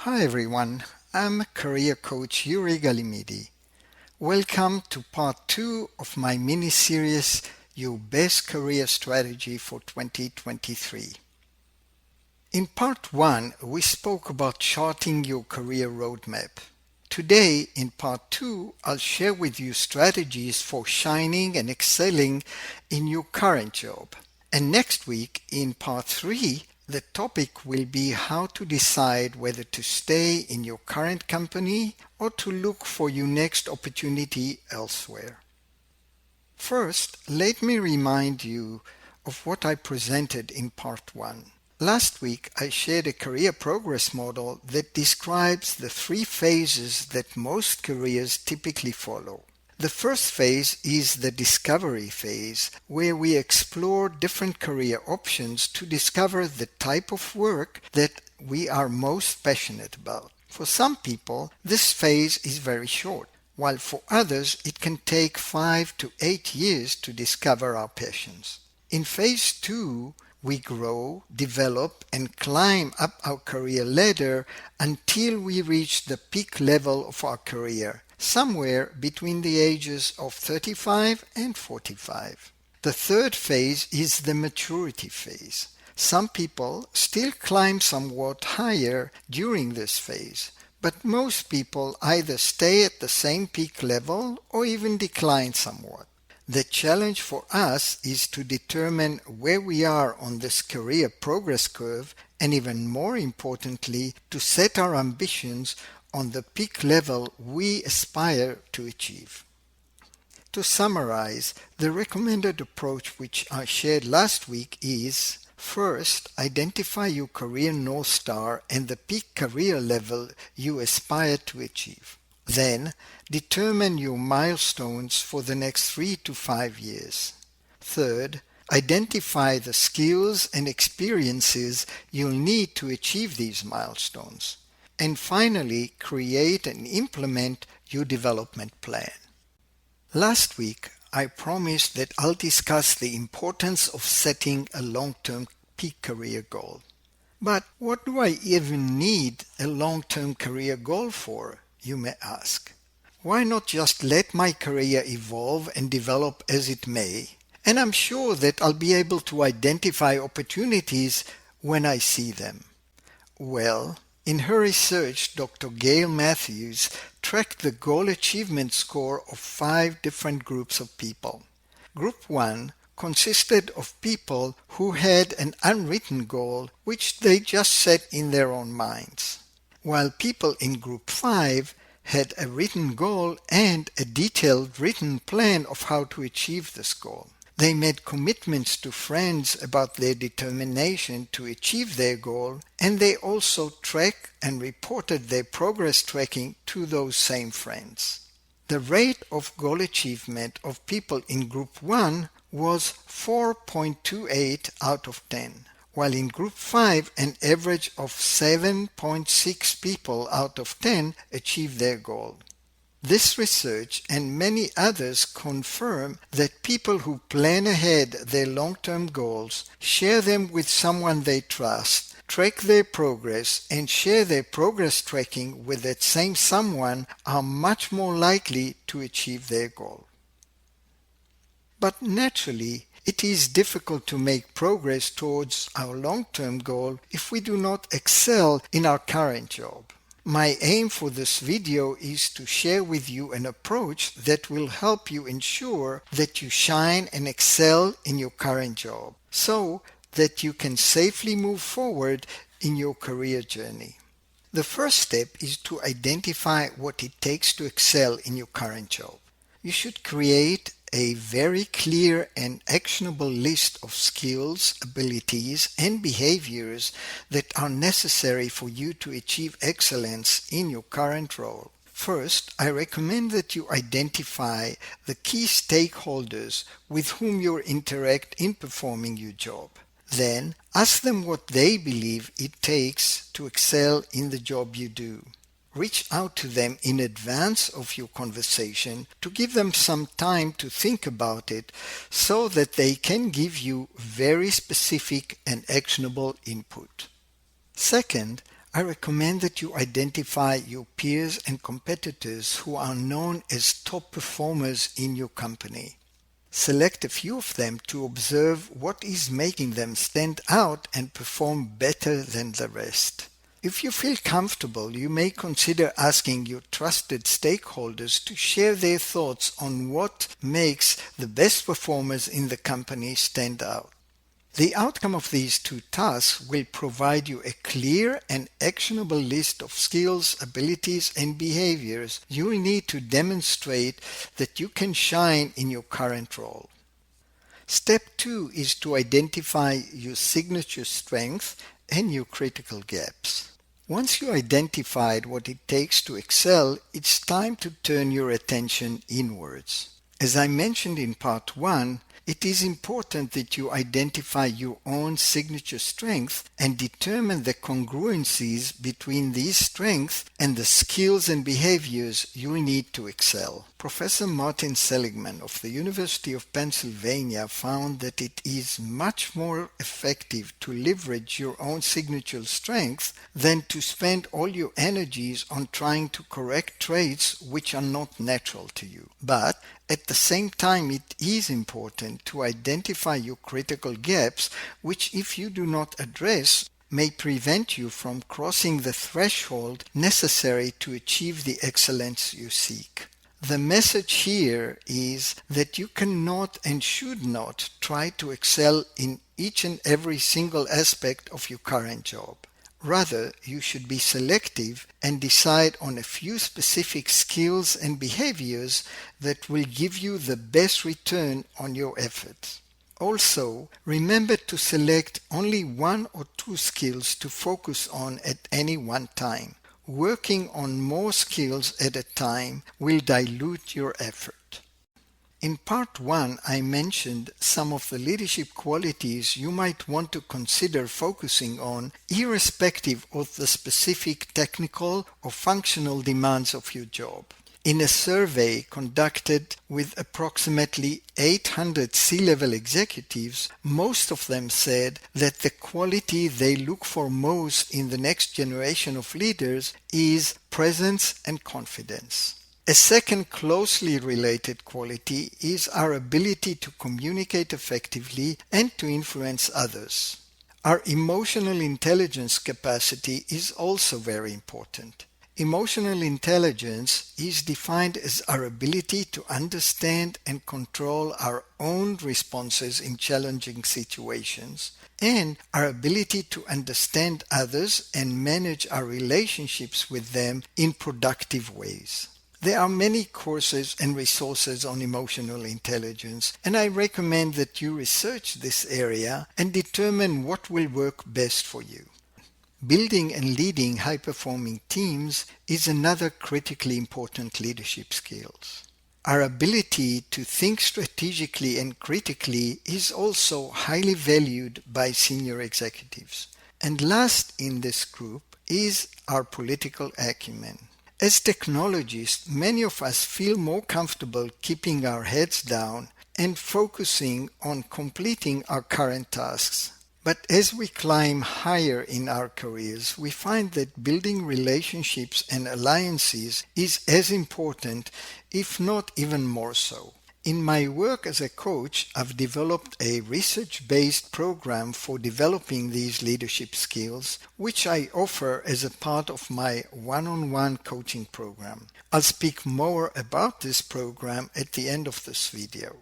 Hi everyone, I'm career coach Yuri Galimidi. Welcome to part 2 of my mini-series Your Best Career Strategy for 2023. In part 1, we spoke about charting your career roadmap. Today, in part 2, I'll share with you strategies for shining and excelling in your current job. And next week, in part 3, the topic will be how to decide whether to stay in your current company or to look for your next opportunity elsewhere. First, let me remind you of what I presented in part 1. Last week, I shared a career progress model that describes the 3 phases that most careers typically follow. The first phase is the discovery phase, where we explore different career options to discover the type of work that we are most passionate about. For some people, this phase is very short, while for others it can take 5 to 8 years to discover our passions. In phase 2, we grow, develop, and climb up our career ladder until we reach the peak level of our career, somewhere between the ages of 35 and 45. The third phase is the maturity phase. Some people still climb somewhat higher during this phase, but most people either stay at the same peak level or even decline somewhat. The challenge for us is to determine where we are on this career progress curve and, even more importantly, to set our ambitions on the peak level we aspire to achieve. To summarize, the recommended approach which I shared last week is: first, identify your career North Star and the peak career level you aspire to achieve. Then, determine your milestones for the next 3 to 5 years. Third, identify the skills and experiences you'll need to achieve these milestones. And finally, create and implement your development plan. Last week, I promised that I'll discuss the importance of setting a long-term peak career goal. But what do I even need a long-term career goal for, you may ask? Why not just let my career evolve and develop as it may? And I'm sure that I'll be able to identify opportunities when I see them. Well, in her research, Dr. Gail Matthews tracked the goal achievement score of 5 different groups of people. Group 1 consisted of people who had an unwritten goal which they just set in their own minds, while people in Group 5 had a written goal and a detailed written plan of how to achieve this goal. They made commitments to friends about their determination to achieve their goal, and they also tracked and reported their progress tracking to those same friends. The rate of goal achievement of people in Group 1 was 4.28 out of 10, while in Group 5 an average of 7.6 people out of 10 achieved their goal. This research and many others confirm that people who plan ahead their long-term goals, share them with someone they trust, track their progress, and share their progress tracking with that same someone are much more likely to achieve their goal. But naturally, it is difficult to make progress towards our long-term goal if we do not excel in our current job. My aim for this video is to share with you an approach that will help you ensure that you shine and excel in your current job, so that you can safely move forward in your career journey. The first step is to identify what it takes to excel in your current job. You should create a very clear and actionable list of skills, abilities, and behaviors that are necessary for you to achieve excellence in your current role. First, I recommend that you identify the key stakeholders with whom you interact in performing your job. Then, ask them what they believe it takes to excel in the job you do. Reach out to them in advance of your conversation to give them some time to think about it so that they can give you very specific and actionable input. Second, I recommend that you identify your peers and competitors who are known as top performers in your company. Select a few of them to observe what is making them stand out and perform better than the rest. If you feel comfortable, you may consider asking your trusted stakeholders to share their thoughts on what makes the best performers in the company stand out. The outcome of these two tasks will provide you a clear and actionable list of skills, abilities, and behaviors you will need to demonstrate that you can shine in your current role. Step 2 is to identify your signature strengths and your critical gaps. Once you identified what it takes to excel, it's time to turn your attention inwards. As I mentioned in part 1, it is important that you identify your own signature strengths and determine the congruencies between these strengths and the skills and behaviors you need to excel. Professor Martin Seligman of the University of Pennsylvania found that it is much more effective to leverage your own signature strengths than to spend all your energies on trying to correct traits which are not natural to you. But at the same time, it is important to identify your critical gaps, which, if you do not address, may prevent you from crossing the threshold necessary to achieve the excellence you seek. The message here is that you cannot and should not try to excel in each and every single aspect of your current job. Rather, you should be selective and decide on a few specific skills and behaviors that will give you the best return on your efforts. Also, remember to select only one or two skills to focus on at any one time. Working on more skills at a time will dilute your effort. In part 1, I mentioned some of the leadership qualities you might want to consider focusing on, irrespective of the specific technical or functional demands of your job. In a survey conducted with approximately 800 C-level executives, most of them said that the quality they look for most in the next generation of leaders is presence and confidence. A second closely related quality is our ability to communicate effectively and to influence others. Our emotional intelligence capacity is also very important. Emotional intelligence is defined as our ability to understand and control our own responses in challenging situations, and our ability to understand others and manage our relationships with them in productive ways. There are many courses and resources on emotional intelligence, and I recommend that you research this area and determine what will work best for you. Building and leading high-performing teams is another critically important leadership skill. Our ability to think strategically and critically is also highly valued by senior executives. And last in this group is our political acumen. As technologists, many of us feel more comfortable keeping our heads down and focusing on completing our current tasks. But as we climb higher in our careers, we find that building relationships and alliances is as important, if not even more so. In my work as a coach, I've developed a research-based program for developing these leadership skills, which I offer as a part of my one-on-one coaching program. I'll speak more about this program at the end of this video.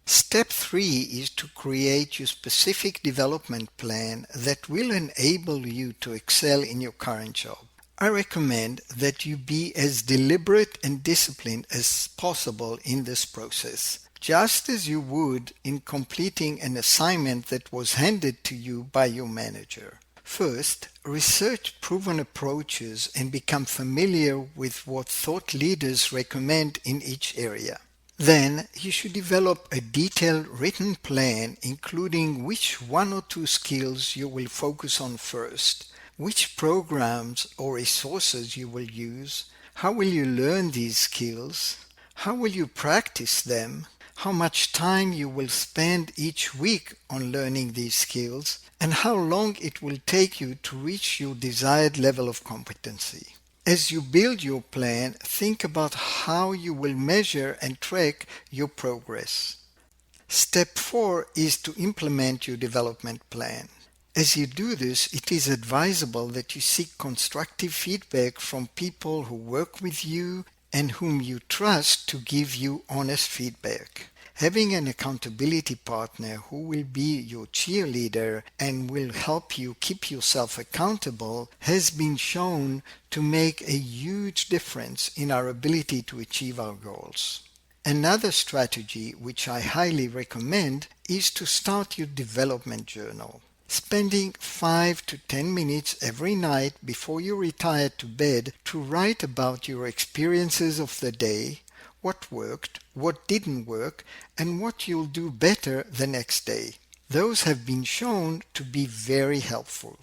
Step 3 is to create your specific development plan that will enable you to excel in your current job. I recommend that you be as deliberate and disciplined as possible in this process, just as you would in completing an assignment that was handed to you by your manager. First, research proven approaches and become familiar with what thought leaders recommend in each area. Then, you should develop a detailed written plan including which one or two skills you will focus on first, which programs or resources you will use, how will you learn these skills, how will you practice them, how much time you will spend each week on learning these skills, and how long it will take you to reach your desired level of competency. As you build your plan, think about how you will measure and track your progress. Step 4 is to implement your development plan. As you do this, it is advisable that you seek constructive feedback from people who work with you and whom you trust to give you honest feedback. Having an accountability partner who will be your cheerleader and will help you keep yourself accountable has been shown to make a huge difference in our ability to achieve our goals. Another strategy which I highly recommend is to start your development journal. Spending 5 to 10 minutes every night before you retire to bed to write about your experiences of the day, what worked, what didn't work, and what you'll do better the next day. Those have been shown to be very helpful.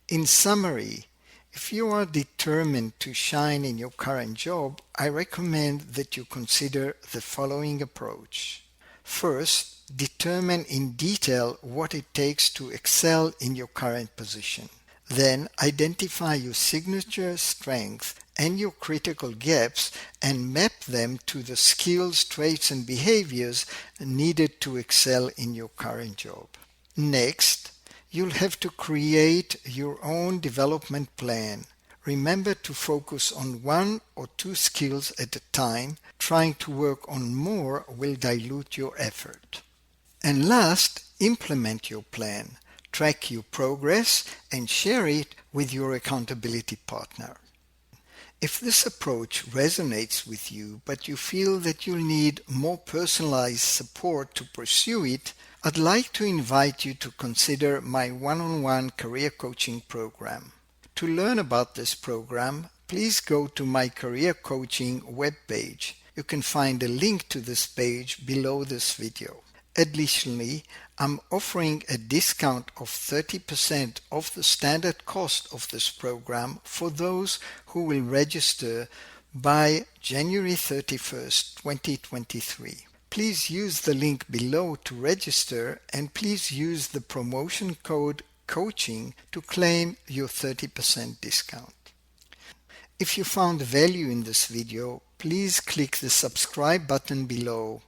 In summary, if you are determined to shine in your current job, I recommend that you consider the following approach. First, determine in detail what it takes to excel in your current position. Then identify your signature strengths and your critical gaps and map them to the skills, traits, and behaviors needed to excel in your current job. Next, you'll have to create your own development plan. Remember to focus on 1 or 2 skills at a time. Trying to work on more will dilute your effort. And last, implement your plan. Track your progress and share it with your accountability partner. If this approach resonates with you, but you feel that you'll need more personalized support to pursue it, I'd like to invite you to consider my one-on-one career coaching program. To learn about this program, please go to my career coaching webpage. You can find a link to this page below this video. Additionally, I'm offering a discount of 30% off the standard cost of this program for those who will register by January 31st, 2023. Please use the link below to register, and please use the promotion code COACHING to claim your 30% discount. If you found value in this video, please click the subscribe button below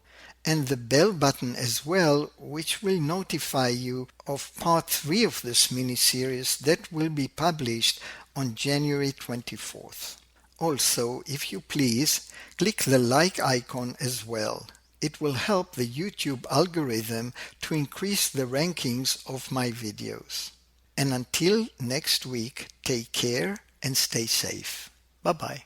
and the bell button as well, which will notify you of part 3 of this mini-series that will be published on January 24th. Also, if you please, click the like icon as well. It will help the YouTube algorithm to increase the rankings of my videos. And until next week, take care and stay safe. Bye-bye.